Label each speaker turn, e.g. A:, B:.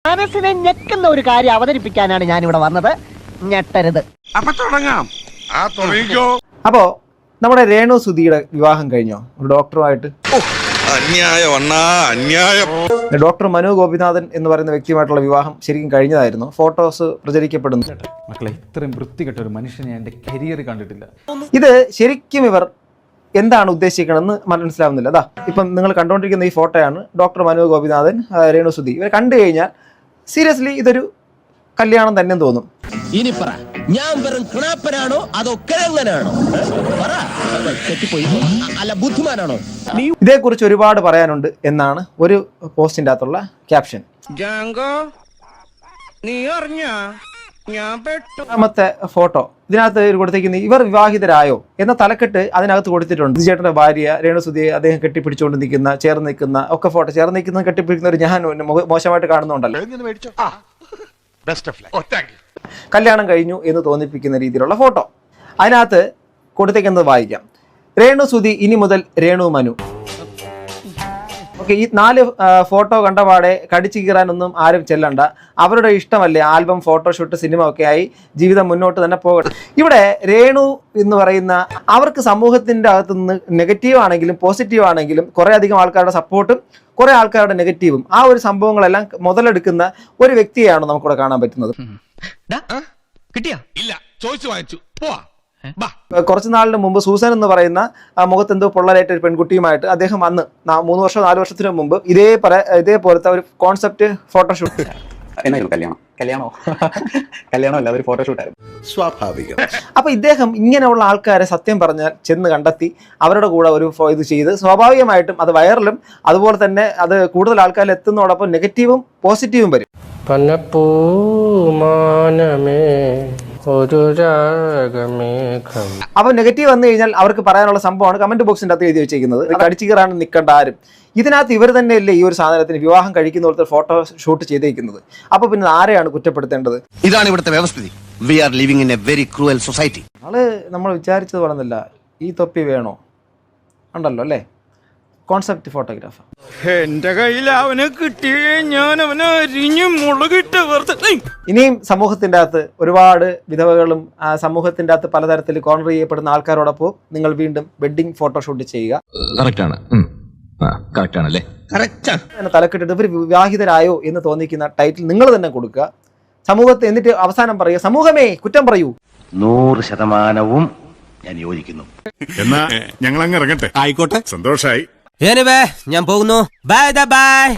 A: മനസ്സിനെ ഞെക്കുന്ന ഒരു കാര്യം അവതരിപ്പിക്കാനാണ് ഞാൻ ഇവിടെ വന്നത്. ഞെട്ടരുത്.
B: അപ്പൊ തുടങ്ങാം.
C: അപ്പോ നമ്മുടെ രേണു സുധിയുടെ വിവാഹം കഴിഞ്ഞോ ഒരു ഡോക്ടറുമായിട്ട്? ഡോക്ടർ മനു ഗോപിനാഥൻ എന്ന് പറയുന്ന വ്യക്തിയുമായിട്ടുള്ള വിവാഹം ശരിക്കും കഴിഞ്ഞതായിരുന്നു. ഫോട്ടോസ് പ്രചരിക്കപ്പെടുന്നു.
D: മക്കളെ, ഇത്രയും വൃത്തികെട്ട ഒരു മനുഷ്യനെ എന്റെ കരിയർ കണ്ടിട്ടില്ല.
C: ഇത് ശരിക്കും ഇവർ എന്താണ് ഉദ്ദേശിക്കണമെന്ന് മനസ്സിലാവുന്നില്ല. അതാ ഇപ്പം നിങ്ങൾ കണ്ടുകൊണ്ടിരിക്കുന്ന ഈ ഫോട്ടോയാണ് ഡോക്ടർ മനു ഗോപിനാഥൻ, രേണു സുധി. ഇവരെ കണ്ടു കഴിഞ്ഞാൽ സീരിയസ്ലി ഇതൊരു കല്യാണം തന്നെ തോന്നും.
E: ഇനി പറ, ഞാൻ വെറും കിണാപ്പനാണോ അതോ കിഴങ്ങനാണോ? അല്ല ബുദ്ധിമാനാണോ?
C: ഇതേക്കുറിച്ച് ഒരുപാട് പറയാനുണ്ട് എന്നാണ് ഒരു പോസ്റ്റിന്റെ അകത്തുള്ള ക്യാപ്ഷൻ. രണ്ടാമത്തെ ഫോട്ടോ ഇതിനകത്ത് കൊടുത്തിരിക്കുന്ന ഇവർ വിവാഹിതരായോ എന്ന തലക്കെട്ട് അതിനകത്ത് കൊടുത്തിട്ടുണ്ട്. ചേട്ടന്റെ ഭാര്യ രേണു സുധിയെ അദ്ദേഹം കെട്ടിപ്പിടിച്ചുകൊണ്ട് നിൽക്കുന്ന, ചേർന്ന് നിൽക്കുന്ന ഒക്കെ ഫോട്ടോ. ചേർന്ന് നിൽക്കുന്ന കെട്ടിപ്പിടിക്കുന്ന ഒരു ഞാൻ മോശമായിട്ട് കാണുന്നുണ്ടല്ലോ. കല്യാണം കഴിഞ്ഞു എന്ന് തോന്നിപ്പിക്കുന്ന രീതിയിലുള്ള ഫോട്ടോ. അതിനകത്ത് കൊടുത്തേക്കുന്നത് വായിക്കാം. രേണു സുധി ഇനി മുതൽ രേണു മനു. ഓക്കെ, ഈ 4 ഫോട്ടോ കണ്ടപാടെ കടിച്ചു കീറാനൊന്നും ആരും ചെല്ലണ്ട. അവരുടെ ഇഷ്ടമല്ലേ ആൽബം, ഫോട്ടോഷൂട്ട്, സിനിമ ഒക്കെ ആയി ജീവിതം മുന്നോട്ട് തന്നെ പോകട്ടെ. ഇവിടെ രേണു എന്ന് പറയുന്ന അവർക്ക് സമൂഹത്തിന്റെ അകത്തുനിന്ന് നെഗറ്റീവ് ആണെങ്കിലും പോസിറ്റീവ് ആണെങ്കിലും കുറെ അധികം ആൾക്കാരുടെ സപ്പോർട്ടും കുറെ ആൾക്കാരുടെ നെഗറ്റീവും ആ ഒരു സംഭവങ്ങളെല്ലാം മുതലെടുക്കുന്ന ഒരു വ്യക്തിയാണ് നമുക്കിവിടെ കാണാൻ പറ്റുന്നത്. കുറച്ച് നാളിന് മുമ്പ് സൂസൻ എന്ന് പറയുന്ന മുഖത്തെന്തോ പൊള്ളലേറ്റ ഒരു പെൺകുട്ടിയുമായിട്ട് അദ്ദേഹം അന്ന് 3 വർഷം 4 വർഷത്തിന് മുമ്പ് ഇതേപോലത്തെ ഒരു കോൺസെപ്റ്റ് ഫോട്ടോഷൂട്ട്.
B: സ്വാഭാവികം.
C: അപ്പൊ ഇദ്ദേഹം ഇങ്ങനെയുള്ള ആൾക്കാരെ സത്യം പറഞ്ഞാൽ ചെന്ന് കണ്ടെത്തി അവരുടെ കൂടെ ഒരു ഇത് ചെയ്ത് സ്വാഭാവികമായിട്ടും അത് വൈറലും അതുപോലെ തന്നെ അത് കൂടുതൽ ആൾക്കാരിൽ എത്തുന്നതോടൊപ്പം നെഗറ്റീവും പോസിറ്റീവും വരും. അപ്പൊ നെഗറ്റീവ് വന്നു കഴിഞ്ഞാൽ അവർക്ക് പറയാനുള്ള സംഭവമാണ് കമന്റ് ബോക്സിന്റെ അകത്ത് എഴുതി വെച്ചിരിക്കുന്നത്. കടിച്ചു കയറാൻ നിൽക്കേണ്ട ആരും. ഇതിനകത്ത് ഇവർ തന്നെയല്ലേ ഈ ഒരു സാധനത്തിന് വിവാഹം കഴിക്കുന്ന പോലത്തെ ഫോട്ടോ ഷൂട്ട് ചെയ്തേക്കുന്നത്. അപ്പൊ പിന്നെ ആരെയാണ് കുറ്റപ്പെടുത്തേണ്ടത്?
E: ഇതാണ് ഇവിടുത്തെ വ്യവസ്ഥിതി. We are living in a very cruel society.
C: ആള് നമ്മൾ വിചാരിച്ചത് പറഞ്ഞില്ല. ഈ തൊപ്പി വേണോ ഉണ്ടല്ലോ അല്ലേ, കോൺസെപ്റ്റ് ഫോട്ടോഗ്രാഫർ.
B: എന്റെ കയ്യിൽ അവനെ കിട്ടിയേ ഞാൻ അവനെ അരിഞ്ഞു മുളകിട്ട് വെറുതെ.
C: ഇനിയും സമൂഹത്തിന്റെ അകത്ത് ഒരുപാട് വിധവകളും സമൂഹത്തിന്റെ അകത്ത് പലതരത്തിൽ കോർണർ ചെയ്യപ്പെടുന്ന ആൾക്കാരോടൊപ്പം നിങ്ങൾ വീണ്ടും വെഡിങ് ഫോട്ടോഷൂട്ട് ചെയ്യുക. തലക്കെട്ടിട്ട് ഇവർ വിവാഹിതരായോ എന്ന് തോന്നിക്കുന്ന ടൈറ്റിൽ നിങ്ങൾ തന്നെ കൊടുക്കുക സമൂഹത്തെ. എന്നിട്ട് അവസാനം പറയുക, സമൂഹമേ കുറ്റം പറയൂ.
E: 100% ഞാൻ യോജിക്കുന്നു.
F: എന്നാ ഞങ്ങൾ അങ്ങ് ഇറങ്ങട്ടെ. ആയിക്കോട്ടെ, സന്തോഷായി.
E: ഞാൻ പോകുന്നു. Bye bye.